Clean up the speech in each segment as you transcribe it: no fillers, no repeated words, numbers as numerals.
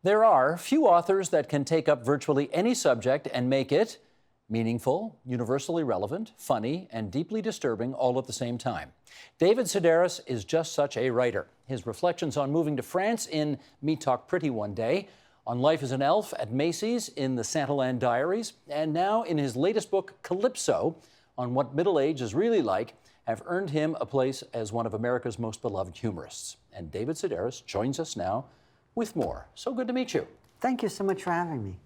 There are few authors that can take up virtually any subject and make it meaningful, universally relevant, funny, and deeply disturbing all at the same time. David Sedaris is just such a writer. His reflections on moving to France in Me Talk Pretty One Day, on life as an elf at Macy's in the Santaland Diaries, and now in his latest book, Calypso, on what middle age is really like, have earned him a place as one of America's most beloved humorists. And David Sedaris joins us now with more. So good to meet you. Thank you so much for having me.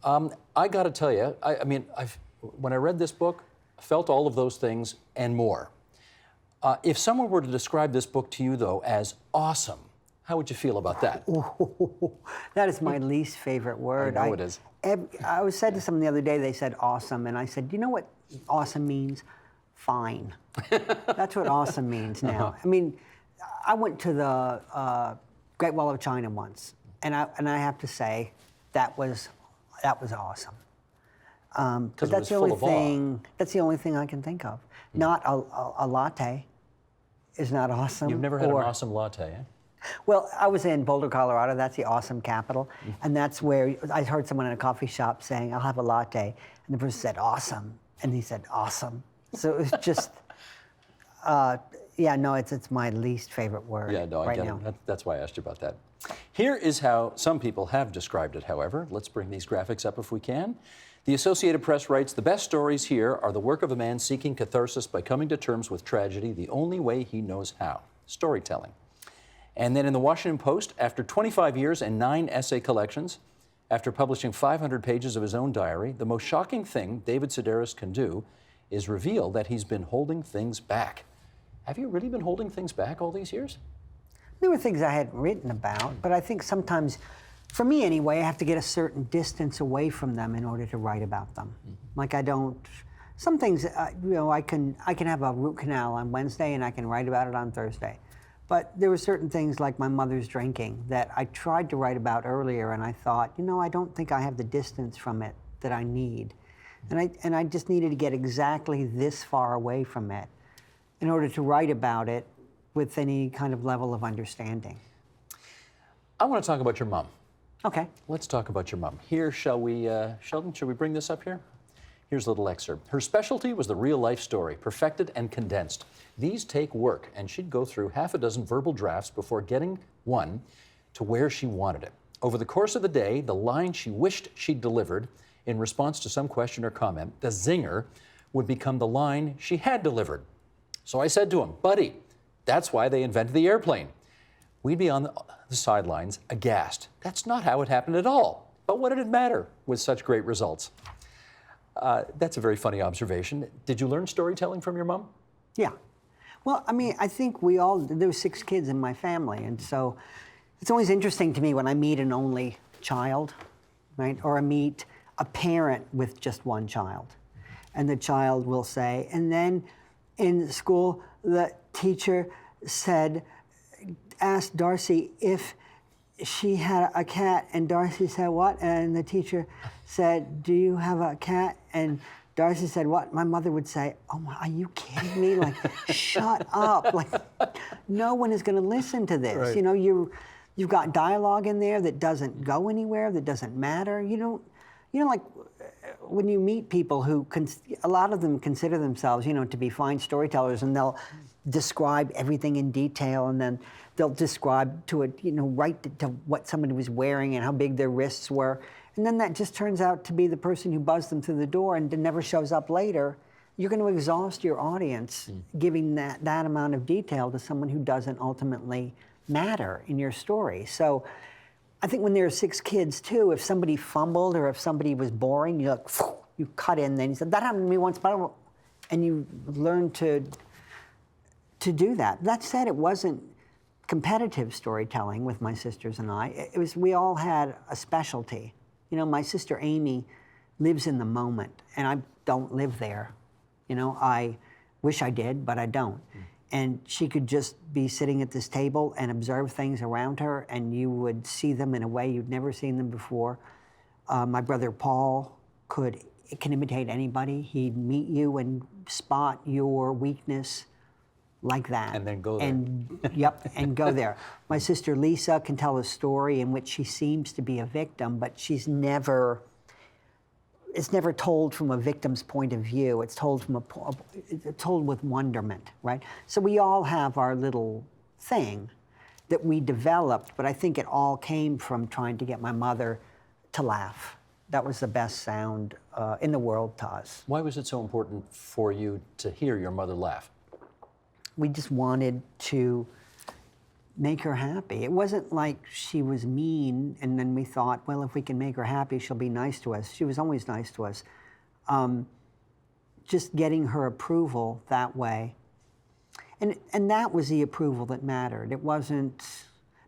I got to tell you, when I read this book, I felt all of those things and more. If someone were to describe this book to you, though, as awesome, how would you feel about that? That is my least favorite word. I know it is. I was said to someone the other day, they said awesome, and I said, you know what awesome means? Fine. That's what awesome means now. I mean, I went to the Great Wall of China once, and I have to say that was awesome. Because that's the only thing. That's the only thing I can think of. Not a latte is not awesome. You've never had an awesome latte, eh? Well, I was in Boulder, Colorado. That's the awesome capital, and that's where I heard someone in a coffee shop saying, "I'll have a latte," and the person said, "Awesome," and he said, "Awesome." So it was just, yeah, no, it's my least favorite word. Yeah, no, I right get now. it. That's why I asked you about that. Here is how some people have described it, however. Let's bring these graphics up if we can. The Associated Press writes, "The best stories here are the work of a man seeking catharsis by coming to terms with tragedy the only way he knows how, storytelling." And then in the Washington Post, after 25 years and 9 essay collections, after publishing 500 pages of his own diary, the most shocking thing David Sedaris can do is reveal that he's been holding things back. Have you really been holding things back all these years? There were things I hadn't written about, but I think sometimes, for me anyway, I have to get a certain distance away from them in order to write about them. Like I don't, some things, you know, I can have a root canal on Wednesday and I can write about it on Thursday. But there were certain things like my mother's drinking that I tried to write about earlier, and I thought, you know, I don't think I have the distance from it that I need. And I just needed to get exactly this far away from it in order to write about it with any kind of level of understanding. I want to talk about your mom. Okay. Let's talk about your mom. Here, Sheldon, shall we bring this up here? Here's a little excerpt. "Her specialty was the real-life story, perfected and condensed. These take work, and she'd go through half a dozen verbal drafts before getting one to where she wanted it. Over the course of the day, the line she wished she'd delivered in response to some question or comment, the zinger, would become the line she had delivered. So I said to him, 'Buddy, that's why they invented the airplane.' We'd be on the sidelines, aghast. That's not how it happened at all. But what did it matter with such great results?" That's a very funny observation. Did you learn storytelling from your mom? Yeah. Well, I mean, I think there were 6 kids in my family, and so it's always interesting to me when I meet an only child, right? Or I meet a parent with just one child. And the child will say, and then in school, the teacher asked Darcy if she had a cat, and Darcy said, "What?" And the teacher said, "Do you have a cat?" And Darcy said, "What?" My mother would say, "Oh, are you kidding me? Like, shut up. Like, no one is going to listen to this." Right. You know, you've got dialogue in there that doesn't go anywhere, that doesn't matter. You know, like when you meet people who, a lot of them consider themselves, you know, to be fine storytellers, and they'll describe everything in detail, and then they'll describe to it, you know, right to what somebody was wearing and how big their wrists were. And then that just turns out to be the person who buzzed them through the door and never shows up later. You're going to exhaust your audience giving that amount of detail to someone who doesn't ultimately matter in your story. So I think when there are 6 kids too, if somebody fumbled or if somebody was boring, you cut in, then you said, "That happened to me once," and you learn to do that. That said, it wasn't competitive storytelling with my sisters and I. We all had a specialty. You know, my sister Amy lives in the moment, and I don't live there. You know, I wish I did, but I don't. And she could just be sitting at this table and observe things around her, and you would see them in a way you'd never seen them before. My brother Paul can imitate anybody. He'd meet you and spot your weakness like that. And then go there. And, yep, and go there. My sister Lisa can tell a story in which she seems to be a victim, but it's never told from a victim's point of view. It's told it's told with wonderment, right? So we all have our little thing that we developed, but I think it all came from trying to get my mother to laugh. That was the best sound in the world to us. Why was it so important for you to hear your mother laugh? We just wanted to make her happy. It wasn't like she was mean and then we thought, well, if we can make her happy, she'll be nice to us. She was always nice to us. Just getting her approval that way. And that was the approval that mattered. It wasn't,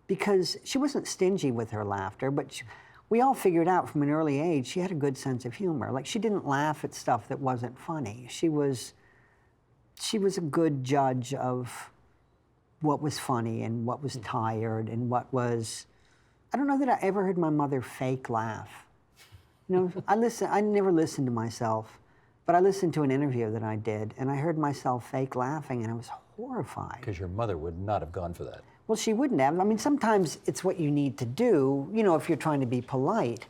because she wasn't stingy with her laughter, but we all figured out from an early age she had a good sense of humor. Like, she didn't laugh at stuff that wasn't funny. She was a good judge of what was funny and what was tired and what was, I don't know that I ever heard my mother fake laugh. You know, I never listened to myself, but I listened to an interview that I did and I heard myself fake laughing and I was horrified. Because your mother would not have gone for that. Well, she wouldn't have. I mean, sometimes it's what you need to do, you know, if you're trying to be polite,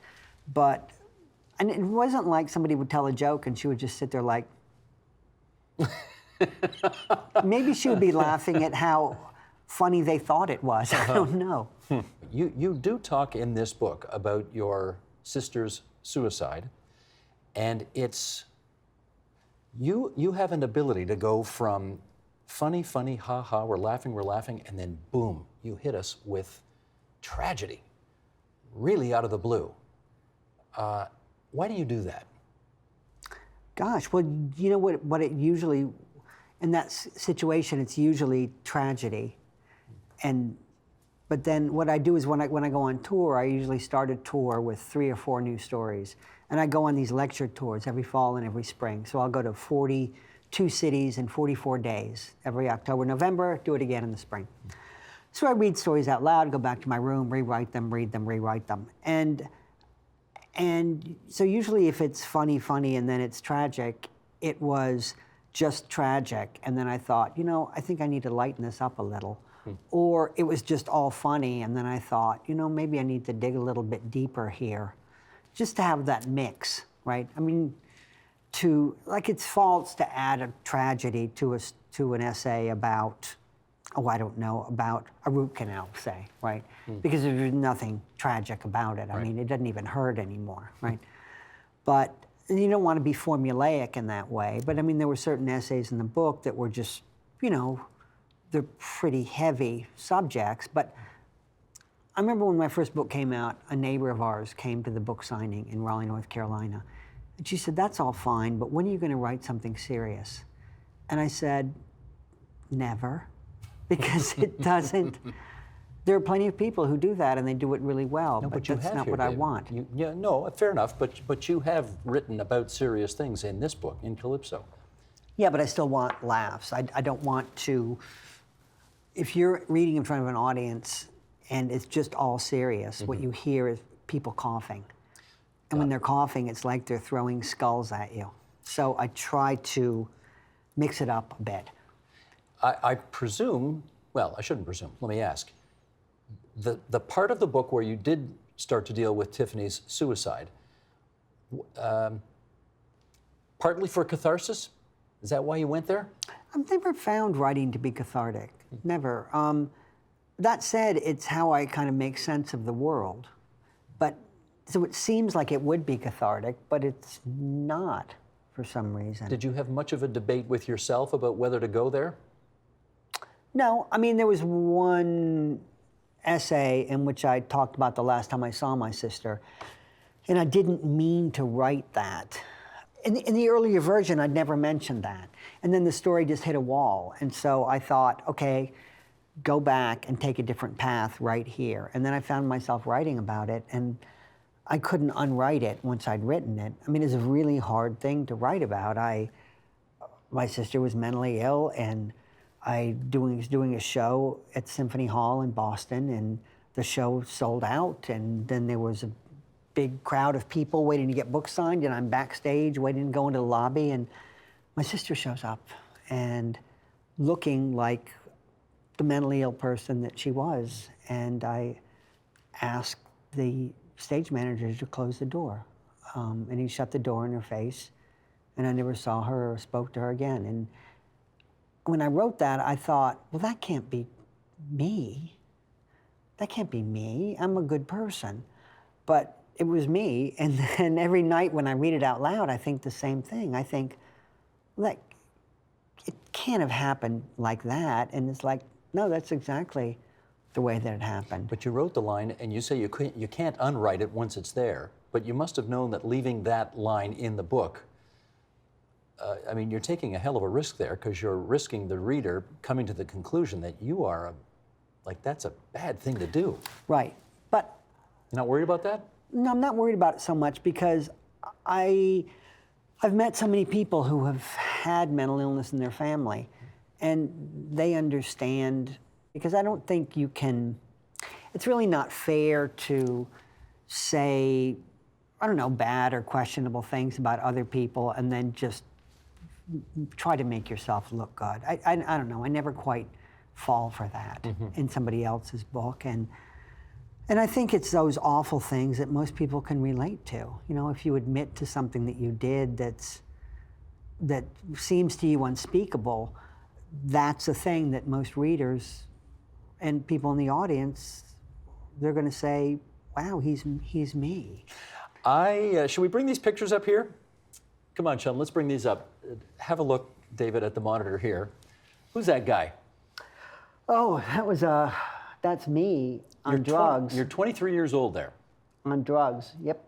and it wasn't like somebody would tell a joke and she would just sit there like, maybe she would be laughing at how funny they thought it was. I don't know. You do talk in this book about your sister's suicide, and you have an ability to go from funny, ha ha, we're laughing, and then boom, you hit us with tragedy, really out of the blue. Why do you do that? Gosh, well, you know what it usually, in that situation, it's usually tragedy. But then what I do is when I go on tour, I usually start a tour with 3 or 4 new stories. And I go on these lecture tours every fall and every spring. So I'll go to 42 cities in 44 days. Every October, November, do it again in the spring. So I read stories out loud, go back to my room, rewrite them, read them, rewrite them. And so usually if it's funny, and then it's tragic, it was just tragic. And then I thought, you know, I think I need to lighten this up a little. Or it was just all funny, and then I thought, you know, maybe I need to dig a little bit deeper here, just to have that mix, right? I mean, it's false to add a tragedy to an essay about, about a root canal, say, right? Because there's nothing tragic about it. I mean, it doesn't even hurt anymore, right? But you don't want to be formulaic in that way. But I mean, there were certain essays in the book that were just, you know, they're pretty heavy subjects. But I remember when my first book came out, a neighbor of ours came to the book signing in Raleigh, North Carolina. And she said, that's all fine, but when are you going to write something serious? And I said, never, because it doesn't. There are plenty of people who do that and they do it really well, No, but you that's have not here, what I Dave. want. Yeah, no, fair enough, but you have written about serious things in this book, in Calypso. Yeah, but I still want laughs. I don't want to, if you're reading in front of an audience and it's just all serious, what you hear is people coughing. And when they're coughing, it's like they're throwing skulls at you. So I try to mix it up a bit. I presume, well, I shouldn't presume, let me ask. The part of the book where you did start to deal with Tiffany's suicide, partly for catharsis? Is that why you went there? I've never found writing to be cathartic, never. That said, it's how I kind of make sense of the world. So it seems like it would be cathartic, but it's not for some reason. Did you have much of a debate with yourself about whether to go there? No, I mean, there was one essay in which I talked about the last time I saw my sister, and I didn't mean to write that. In the earlier version, I'd never mentioned that. And then the story just hit a wall. And so I thought, okay, go back and take a different path right here. And then I found myself writing about it, and I couldn't unwrite it once I'd written it. I mean, it's a really hard thing to write about. My sister was mentally ill, and I was doing a show at Symphony Hall in Boston, and the show sold out, and then there was a big crowd of people waiting to get books signed, and I'm backstage waiting to go into the lobby, and my sister shows up, and looking like the mentally ill person that she was. And I asked the stage manager to close the door. And he shut the door in her face, and I never saw her or spoke to her again. And when I wrote that, I thought, well, that can't be me. That can't be me. I'm a good person. But it was me. And then every night when I read it out loud, I think the same thing. I think, like, it can't have happened like that. And it's like, no, that's exactly the way that it happened. But you wrote the line, and you say you can't unwrite it once it's there. But you must have known that leaving that line in the book, I mean, you're taking a hell of a risk there, because you're risking the reader coming to the conclusion that you are, that's a bad thing to do. Right. But you're not worried about that? no, I'm not worried about it so much, because I've met so many people who have had mental illness in their family, and they understand, because I don't think you can, it's really not fair to say, I don't know, bad or questionable things about other people and then just try to make yourself look good. I don't know, I never quite fall for that in somebody else's book. And I think it's those awful things that most people can relate to. You know, if you admit to something that you did that seems to you unspeakable, that's a thing that most readers and people in the audience, they're going to say, wow, he's me. Should we bring these pictures up here? Come on, Sean, let's bring these up. Have a look, David, at the monitor here. Who's that guy? Oh, that's me on drugs. You're 23 years old there. On drugs, yep.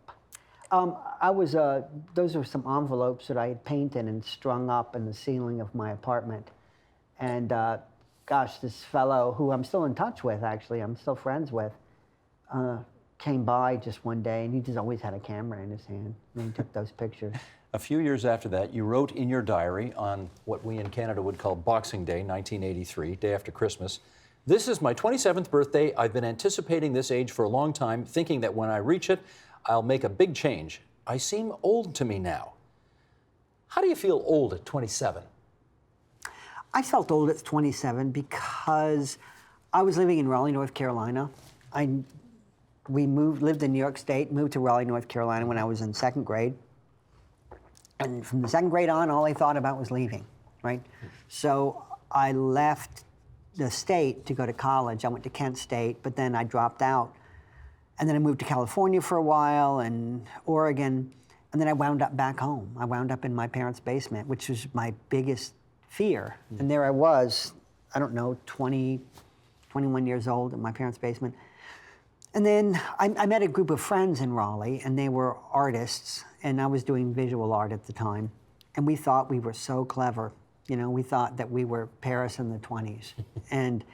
Those are some envelopes that I had painted and strung up in the ceiling of my apartment. And gosh, this fellow, who I'm still in touch with, actually, I'm still friends with, came by just one day, and he just always had a camera in his hand, and he took those pictures. A few years after that, you wrote in your diary on what we in Canada would call Boxing Day, 1983, day after Christmas, "This is my 27th birthday. I've been anticipating this age for a long time, thinking that when I reach it, I'll make a big change. I seem old to me now." How do you feel old at 27? I felt old at 27 because I was living in Raleigh, North Carolina. We lived in New York State, moved to Raleigh, North Carolina when I was in second grade. And from the second grade on, all I thought about was leaving, right? So I left the state to go to college. I went to Kent State, but then I dropped out. And then I moved to California for a while, and Oregon, and then I wound up back home. I wound up in my parents' basement, which was my biggest fear. And there I was, I don't know, 20, 21 years old in my parents' basement. And then I met a group of friends in Raleigh, and they were artists, and I was doing visual art at the time. And we thought we were so clever. You know, we thought that we were Paris in the 20s. And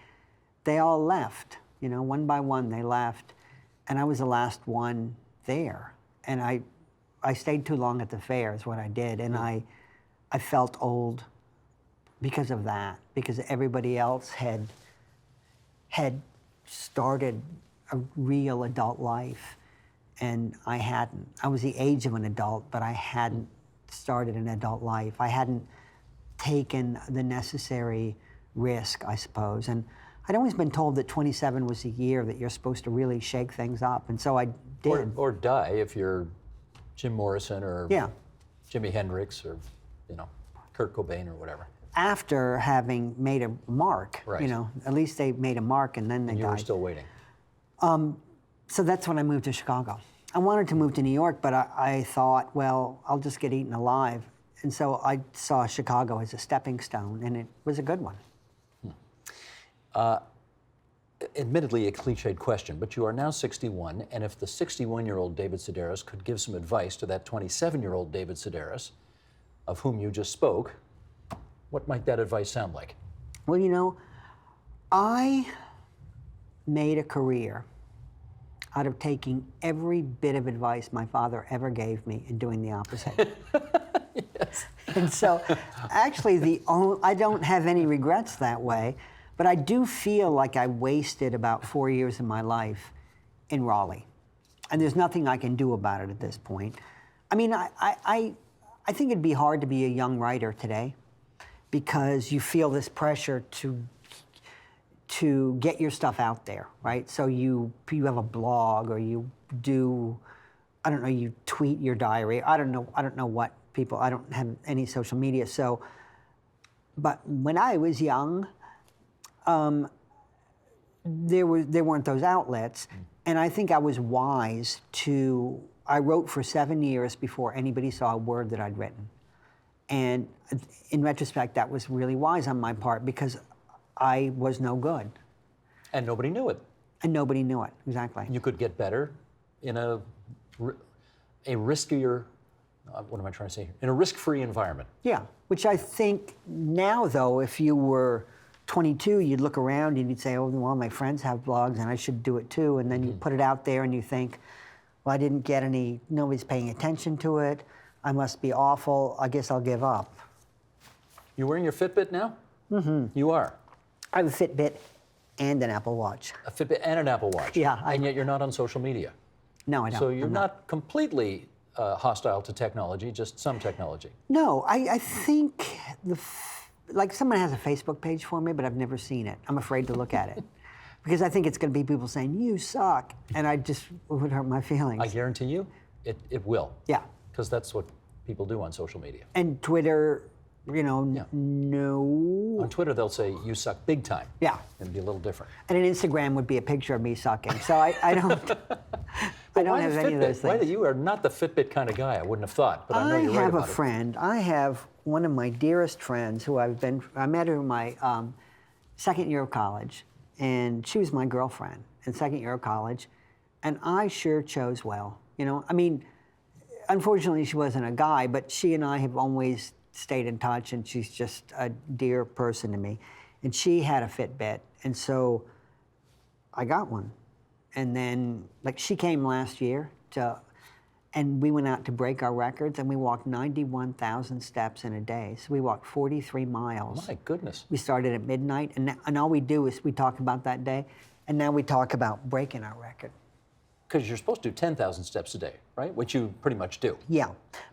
they all left, you know, one by one they left. And I was the last one there. And I stayed too long at the fair is what I did. And I felt old because of that, because everybody else had started a real adult life, and I hadn't. I was the age of an adult, but I hadn't started an adult life. I hadn't taken the necessary risk, I suppose. And I'd always been told that 27 was the year that you're supposed to really shake things up, and so I did. Or die if you're Jim Morrison or Yeah. Jimi Hendrix or, you know, Kurt Cobain or whatever. After having made a mark, Right. you know, at least they made a mark and then they And you died. were still waiting. So that's when I moved to Chicago. I wanted to move to New York, but I thought, well, I'll just get eaten alive. And so I saw Chicago as a stepping stone, and it was a good one. Admittedly a cliched question, but you are now 61, and if the 61-year-old David Sedaris could give some advice to that 27-year-old David Sedaris, of whom you just spoke, what might that advice sound like? Well, you know, I made a career out of taking every bit of advice my father ever gave me and doing the opposite. Yes. And so, actually, I don't have any regrets that way, but I do feel like I wasted about 4 years of my life in Raleigh. And there's nothing I can do about it at this point. I mean, I think it'd be hard to be a young writer today, because you feel this pressure to get your stuff out there, right? So you have a blog, or you do, I don't know, you tweet your diary. I don't know what people, I don't have any social media. So, but when I was young, there weren't those outlets, and I think I was wise to. I wrote for 7 years before anybody saw a word that I'd written, and in retrospect, that was really wise on my part because I was no good. And nobody knew it. And nobody knew it, exactly. You could get better in a riskier, what am I trying to say here? In a risk-free environment. Yeah, which I think now, though, if you were 22, you'd look around and you'd say, oh, well, my friends have blogs and I should do it too. And then you put it out there and you think, well, I didn't get any, nobody's paying attention to it. I must be awful. I guess I'll give up. You wearing your Fitbit now? Mm-hmm. You are. I have a Fitbit and an Apple Watch. A Fitbit and an Apple Watch. Yeah. And yet you're not on social media. No, I don't. So you're not completely hostile to technology, just some technology. No, I think like someone has a Facebook page for me, but I've never seen it. I'm afraid to look at it because I think it's going to be people saying, you suck. And I just would hurt my feelings. I guarantee you, it will. Yeah. Because that's what people do on social media. And Twitter, no. On Twitter, they'll say, you suck big time. Yeah. It'd be a little different. And an Instagram would be a picture of me sucking. So I don't, I don't have any of those things. You are not the Fitbit kind of guy, I wouldn't have thought, but I know you're right about it. I have one of my dearest friends who I met her in my second year of college, and she was my girlfriend in second year of college, and I sure chose well. I mean, unfortunately she wasn't a guy, but she and I have always stayed in touch, and she's just a dear person to me. And she had a Fitbit, and so I got one. And then, she came last year and we went out to break our records, and we walked 91,000 steps in a day. So we walked 43 miles. My goodness. We started at midnight, and all we do is we talk about that day, and now we talk about breaking our record. Because you're supposed to do 10,000 steps a day, right? Which you pretty much do. Yeah,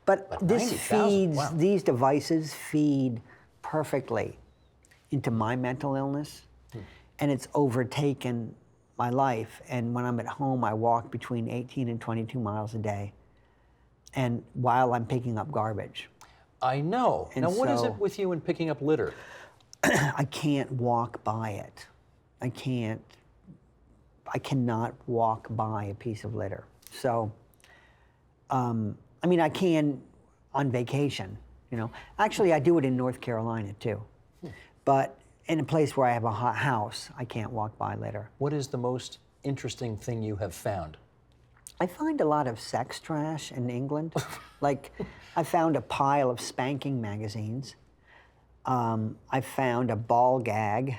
but this 90,000, feeds, wow. These devices feed perfectly into my mental illness, and it's overtaken my life. And when I'm at home, I walk between 18 and 22 miles a day, and while I'm picking up garbage. I know. And now, what is so- it with you in picking up litter? I can't walk by it. I cannot walk by a piece of litter. So, I mean, I can on vacation, Actually, I do it in North Carolina too. But in a place where I have a hot house, I can't walk by litter. What is the most interesting thing you have found? I find a lot of sex trash in England. I found a pile of spanking magazines. I found a ball gag.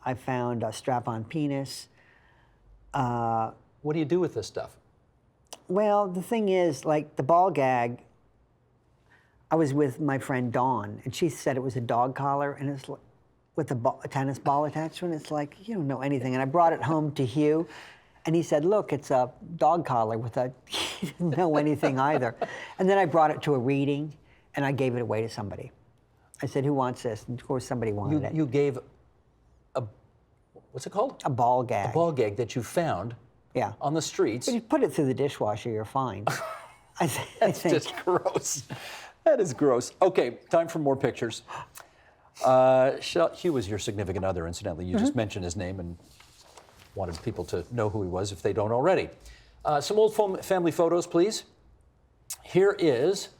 I found a strap-on penis. What do you do with this stuff? Well, the thing is, the ball gag, I was with my friend Dawn, and she said it was a dog collar, and it's with a tennis ball attached to it. It's like, you don't know anything. And I brought it home to Hugh, and he said, look, it's a dog collar with a, he didn't know anything either. And then I brought it to a reading, and I gave it away to somebody. I said, who wants this? And of course, somebody wanted it. You gave what's it called? A ball gag. A ball gag that you found on the streets. But you put it through the dishwasher, you're fine. I think. That's just gross. That is gross. Okay, time for more pictures. Hugh was your significant other, incidentally. You just mentioned his name and wanted people to know who he was if they don't already. Some old family photos, please. Here is,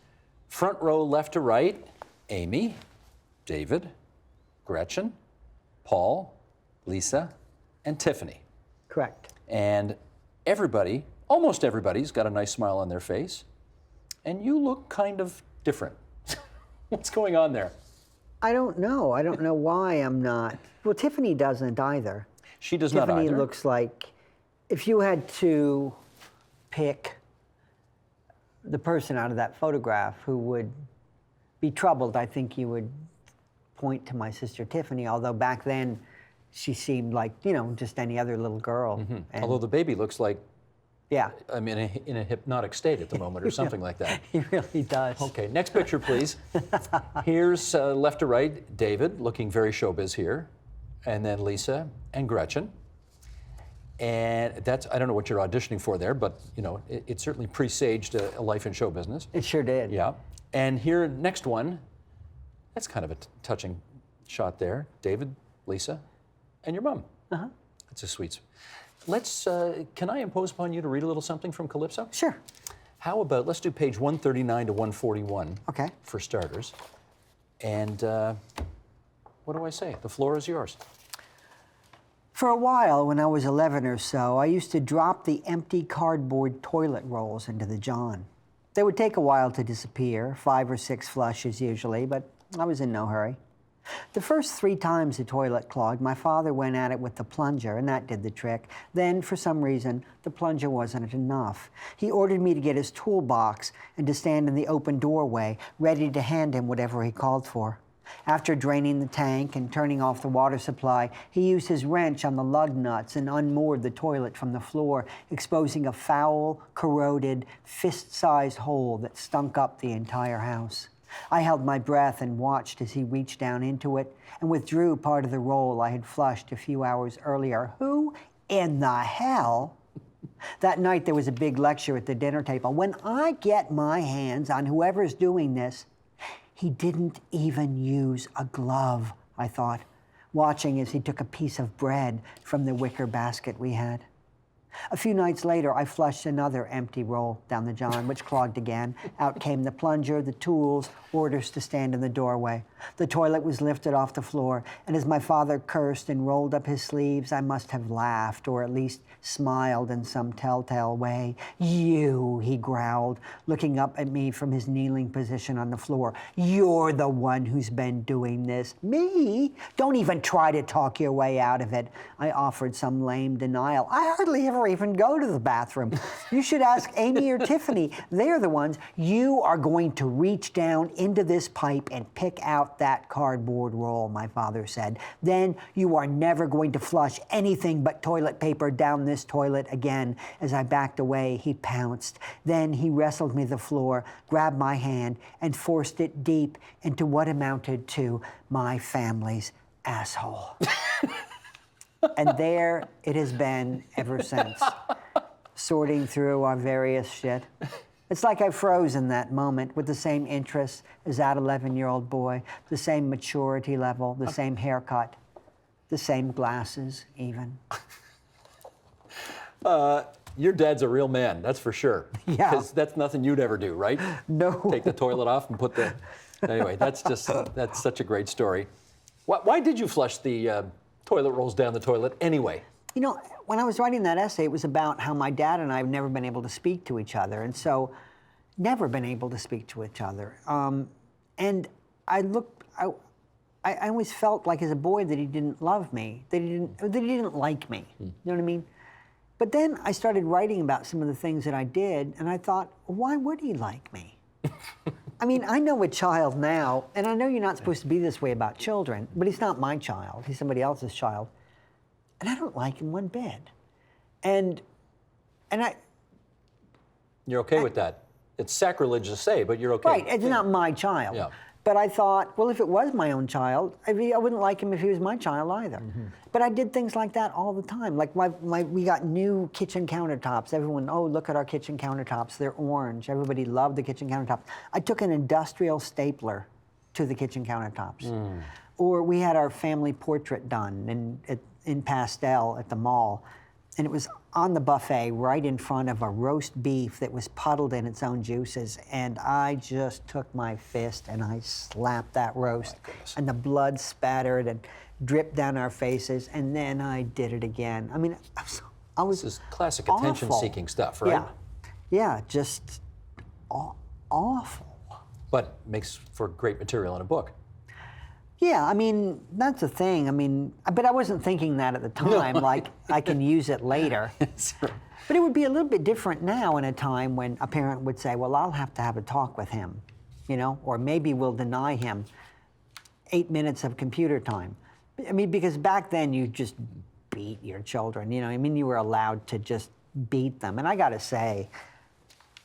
front row left to right, Amy, David, Gretchen, Paul, Lisa, and Tiffany. Correct. And everybody, almost everybody's got a nice smile on their face. And you look kind of different. What's going on there? I don't know. I don't know why I'm not. Well, Tiffany doesn't either. She does not either. Tiffany looks like, if you had to pick the person out of that photograph who would be troubled, I think you would point to my sister Tiffany, although back then she seemed like, just any other little girl. And although the baby looks like Yeah. I mean, in a hypnotic state at the moment or something like that. He really does. Okay, next picture, please. Here's left to right, David, looking very showbiz here, and then Lisa and Gretchen. And that's, I don't know what you're auditioning for there, but you know, it certainly presaged a life in show business. It sure did. Yeah. And here, next one, that's kind of a touching shot there. David, Lisa, and your mom. Uh-huh. It's a sweet. Let's, can I impose upon you to read a little something from Calypso? Sure. How about, let's do page 139 to 141. Okay. For starters. And what do I say? The floor is yours. For a while, when I was 11 or so, I used to drop the empty cardboard toilet rolls into the John. They would take a while to disappear, 5 or 6 flushes usually, but I was in no hurry. The first 3 times the toilet clogged, my father went at it with the plunger, and that did the trick. Then, for some reason, the plunger wasn't enough. He ordered me to get his toolbox and to stand in the open doorway, ready to hand him whatever he called for. After draining the tank and turning off the water supply, he used his wrench on the lug nuts and unmoored the toilet from the floor, exposing a foul, corroded, fist-sized hole that stunk up the entire house. I held my breath and watched as he reached down into it and withdrew part of the roll I had flushed a few hours earlier. Who in the hell? That night there was a big lecture at the dinner table. When I get my hands on whoever's doing this, he didn't even use a glove, I thought, watching as he took a piece of bread from the wicker basket we had. A few nights later, I flushed another empty roll down the John, which clogged again. Out came the plunger, the tools, orders to stand in the doorway. The toilet was lifted off the floor, and as my father cursed and rolled up his sleeves, I must have laughed, or at least smiled in some telltale way. "You," he growled, looking up at me from his kneeling position on the floor. "You're the one who's been doing this." "Me? Don't even try to talk your way out of it." I offered some lame denial. "I hardly ever even go to the bathroom. You should ask Amy or Tiffany. They're the ones. You are going to reach down into this pipe and pick out that cardboard roll," my father said. "Then you are never going to flush anything but toilet paper down this toilet again." As I backed away, he pounced. Then he wrestled me to the floor, grabbed my hand, and forced it deep into what amounted to my family's asshole. And there it has been ever since, sorting through our various shit. It's like I froze in that moment with the same interests as that 11-year-old boy, the same maturity level, the same haircut, the same glasses even. Your dad's a real man, that's for sure. Yeah. Because that's nothing you'd ever do, right? No. Take the toilet off and put the... Anyway, that's such a great story. Why did you flush the toilet rolls down the toilet anyway? You know, when I was writing that essay, it was about how my dad and I have never been able to speak to each other, and so never been able to speak to each other. And I always felt like as a boy that he didn't love me, that he didn't like me. You know what I mean? But then I started writing about some of the things that I did, and I thought, why would he like me? I mean, I know a child now, and I know you're not supposed to be this way about children, but he's not my child. He's somebody else's child. And I don't like him one bit. And I... You're okay with that? It's sacrilege to say, but you're okay. Right, it's not my child. Yeah. But I thought, well, if it was my own child, I wouldn't like him if he was my child either. Mm-hmm. But I did things like that all the time. Like we got new kitchen countertops. Everyone, oh, look at our kitchen countertops. They're orange. Everybody loved the kitchen countertops. I took an industrial stapler to the kitchen countertops. Or we had our family portrait done in pastel at the mall. And it was on the buffet right in front of a roast beef that was puddled in its own juices. And I just took my fist and I slapped that roast. And the blood spattered and dripped down our faces. And then I did it again. I mean, I was This is classic awful. attention-seeking stuff, right? Yeah, just awful. But makes for great material in a book. Yeah, I mean, that's the thing. I mean, but I wasn't thinking that at the time, like I can use it later. But it would be a little bit different now in a time when a parent would say, well, I'll have to have a talk with him, you know, or maybe we'll deny him 8 minutes of computer time. I mean, because back then you just beat your children, you know, I mean, you were allowed to just beat them. And I got to say,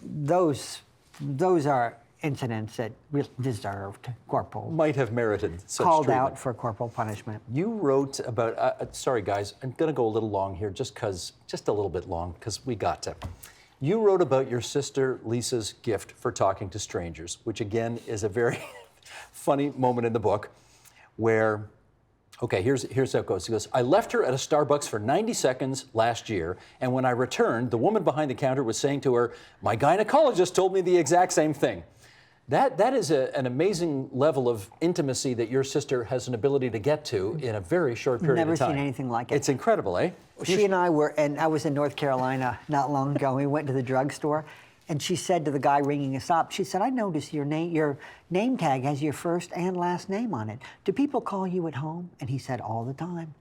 those are incidents that really deserved corporal. Might have merited such Called treatment. out for corporal punishment. You wrote about, sorry guys, I'm gonna go a little long here just a little bit long, because we got to. You wrote about your sister Lisa's gift for talking to strangers, which again is a very funny moment in the book where, okay, here's how it goes. He goes, I left her at a Starbucks for 90 seconds last year, and when I returned, the woman behind the counter was saying to her, my gynecologist told me the exact same thing. That is an amazing level of intimacy that your sister has an ability to get to in a very short period of time. Never seen anything like it. It's incredible, eh? She and I were, and I was in North Carolina not long ago. We went to the drugstore, and she said to the guy ringing us up, she said, I noticed your name tag has your first and last name on it. Do people call you at home? And he said, all the time.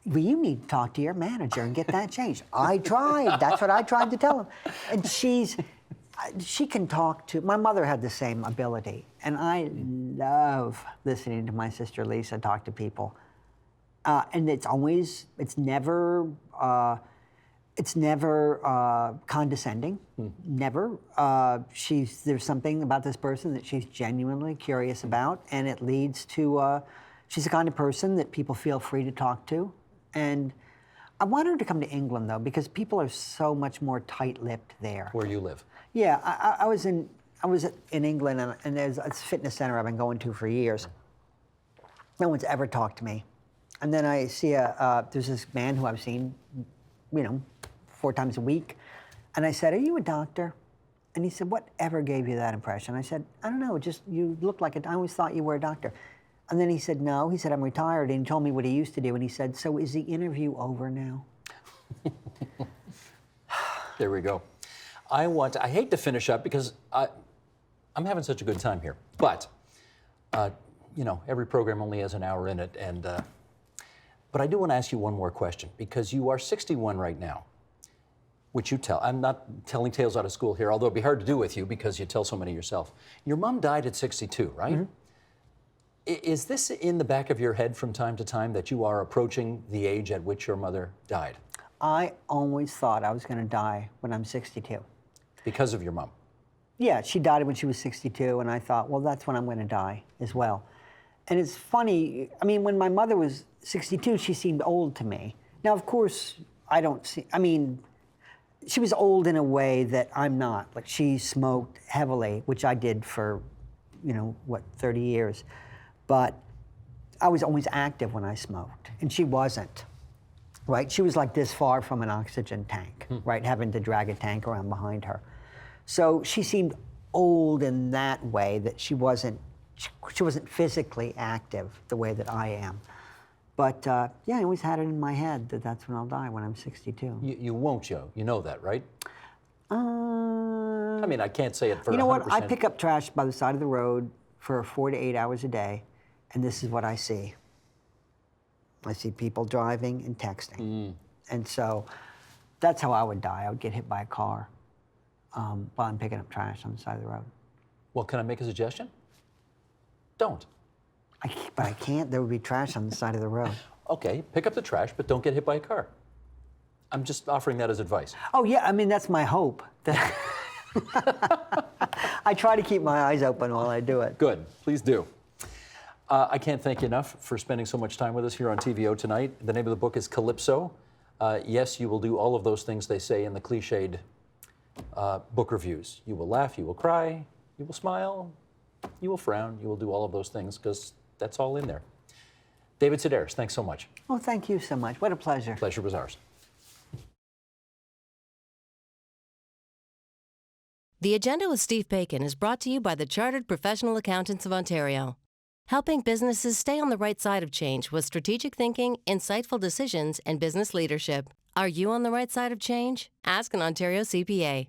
Well, you need to talk to your manager and get that changed. I tried. That's what I tried to tell him. And she can talk to, my mother had the same ability, and I love listening to my sister Lisa talk to people. And it's never condescending, never. There's something about this person that she's genuinely curious about, and it leads to, she's the kind of person that people feel free to talk to. And I want her to come to England, though, because people are so much more tight-lipped there. Where you live. Yeah, I was in England, and there's a fitness center I've been going to for years. No one's ever talked to me. And then I see there's this man who I've seen, 4 times a week. And I said, are you a doctor? And he said, whatever gave you that impression? I said, I don't know, just you look like it. I always thought you were a doctor. And then he said, no. He said, I'm retired. And he told me what he used to do. And he said, so is the interview over now? There we go. I hate to finish up because I'm having such a good time here. But, every program only has an hour in it. But I do want to ask you one more question, because you are 61 right now, which you tell. I'm not telling tales out of school here, although it'd be hard to do with you because you tell so many yourself. Your mom died at 62, right? Mm-hmm. Is this in the back of your head from time to time that you are approaching the age at which your mother died? I always thought I was going to die when I'm 62. Because of your mom? Yeah, she died when she was 62, and I thought, well, that's when I'm going to die as well. And it's funny, when my mother was 62, she seemed old to me. Now, of course, she was old in a way that I'm not. Like, she smoked heavily, which I did for, 30 years. But I was always active when I smoked, and she wasn't, right? She was like this far from an oxygen tank, right? Having to drag a tank around behind her. So she seemed old in that way, that she wasn't physically active the way that I am. But I always had it in my head that that's when I'll die, when I'm 62. You won't, Joe. You know that, right? I can't say it for 100%. You know what? I pick up trash by the side of the road for 4 to 8 hours a day, and this is what I see. I see people driving and texting. And so that's how I would die. I would get hit by a car while I'm picking up trash on the side of the road. Well, can I make a suggestion? Don't. But I can't. There would be trash on the side of the road. Okay, pick up the trash, but don't get hit by a car. I'm just offering that as advice. Oh, yeah. That's my hope. I try to keep my eyes open while I do it. Good. Please do. I can't thank you enough for spending so much time with us here on TVO tonight. The name of the book is Calypso. Yes, you will do all of those things they say in the cliched book reviews. You will laugh, you will cry, you will smile, you will frown, you will do all of those things, because that's all in there. David Sedaris, thanks so much. Oh, thank you so much. What a pleasure. Pleasure was ours. The Agenda with Steve Paikin is brought to you by the Chartered Professional Accountants of Ontario, helping businesses stay on the right side of change with strategic thinking, insightful decisions, and business leadership. Are you on the right side of change? Ask an Ontario CPA.